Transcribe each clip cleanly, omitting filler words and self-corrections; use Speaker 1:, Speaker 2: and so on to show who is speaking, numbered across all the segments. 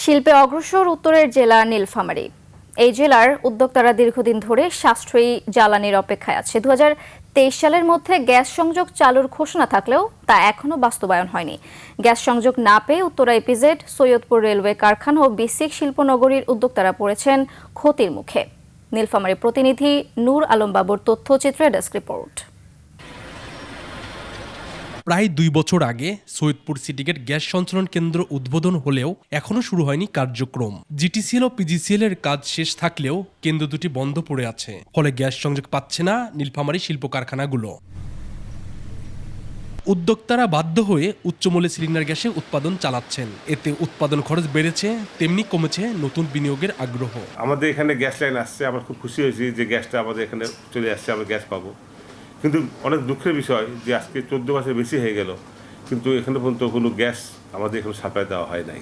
Speaker 1: শিল্পে অগ্রসর উত্তরের জেলা নীলফামারী। এই জেলার উদ্যোক্তারা দীর্ঘদিন ধরে সাশ্রয়ী জ্বালানির অপেক্ষায় আছে। 2023 সালের মধ্যে গ্যাস সংযোগ চালুর ঘোষণা থাকলেও তা এখনো বাস্তবায়ন হয়নি। গ্যাস সংযোগ না পেয়ে উত্তরা ইপিজেড, সৈয়দপুর রেলওয়ে কারখানা ও বিসিক শিল্পনগরীর উদ্যোক্তারা পড়েছেন ক্ষতির মুখে। নীলফামারী প্রতিনিধি নূর আলম বাবুর তথ্যচিত্রে ডেস্ক রিপোর্ট।
Speaker 2: প্রায় 2 বছর আগে সৈয়দপুর সিটিগেট গ্যাস সঞ্চালন কেন্দ্র উদ্বোধন হলেও এখনো শুরু হয়নি কার্যক্রম। জিটিসিএল ও পিজিসিএল এর কাজ শেষ থাকলেও কেন্দ্র দুটি বন্ধ পড়ে আছে, ফলে গ্যাস সংযোগ পাচ্ছে না নীলফামারী শিল্প কারখানাগুলো। উদ্যোক্তারা বাধ্য হয়ে উচ্চমূল্যে সিলিন্ডার গ্যাসে উৎপাদন চালাচ্ছেন। এতে উৎপাদন খরচ বেড়েছে, তেমনি কমেছে নতুন বিনিয়োগের আগ্রহ।
Speaker 3: আমাদের এখানে গ্যাস লাইন আসছে, আমরা খুব খুশি হয়েছি যে গ্যাসটা আমাদের এখানে চলে আসছে, আমরা গ্যাস পাবো। কিন্তু অনেক দুঃখের বিষয় যে আজকে 14 মাসের বেশি হয়ে গেল, কিন্তু এখানে পর্যন্ত কোনো গ্যাস আমাদের এখানে সাপ্লাই দেওয়া হয় নাই।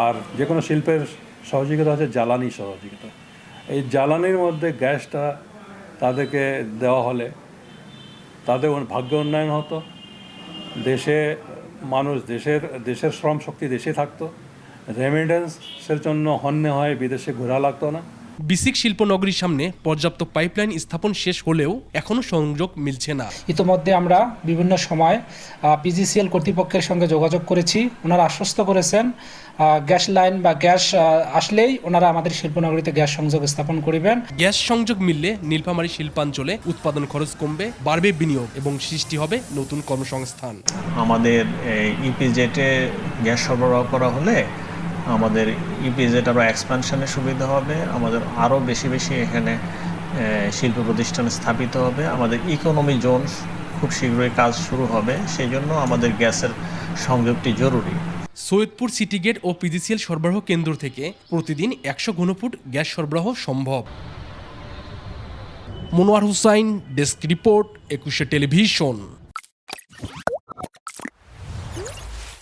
Speaker 4: আর যে কোনো শিল্পের সহযোগিতা আছে জ্বালানি সহযোগিতা। এই জ্বালানির মধ্যে গ্যাসটা তাদেরকে দেওয়া হলে তাদের ভাগ্য উন্নয়ন হতো, দেশে মানুষ দেশের শ্রম শক্তি দেশে থাকতো, রেমিটেন্সের জন্য হন্যে হয় বিদেশে ঘোরা লাগতো না।
Speaker 2: বিসিক শিল্পনগরীর সামনে পর্যাপ্ত পাইপলাইন স্থাপন শেষ হলেও এখনো সংযোগ মিলছে না।
Speaker 5: ইতোমধ্যে আমরা বিভিন্ন সময় পিজিসিএল কর্তৃপক্ষের সঙ্গে যোগাযোগ করেছি। ওনারা আশ্বস্ত করেছেন গ্যাস লাইন বা গ্যাস আসলেই ওনারা আমাদের শিল্পনগরীতে গ্যাস সংযোগ স্থাপন করবেন।
Speaker 2: গ্যাস সংযোগ মিললে নীলফামারী শিল্পাঞ্চলে উৎপাদন খরচ কমবে, বাড়বে বিনিয়োগ এবং সৃষ্টি হবে নতুন কর্মসংস্থান।
Speaker 6: আমাদের ইপিজেটে গ্যাস সরবরাহ করা হলে আমাদের ইপিজেট আরও এক্সপানশনের সুবিধা হবে, আমাদের আরও বেশি এখানে শিল্প প্রতিষ্ঠান স্থাপিত হবে, আমাদের ইকোনমি জোন খুব শীঘ্রই কাজ শুরু হবে। সেই জন্য আমাদের গ্যাসের সংযোগটি জরুরি।
Speaker 2: সৈয়দপুর সিটিগেট ও পিজিসিএল সরবরাহ কেন্দ্র থেকে প্রতিদিন 100 ঘনফুট গ্যাস সরবরাহ সম্ভব। Monowar Hussain, desk report, 21 television.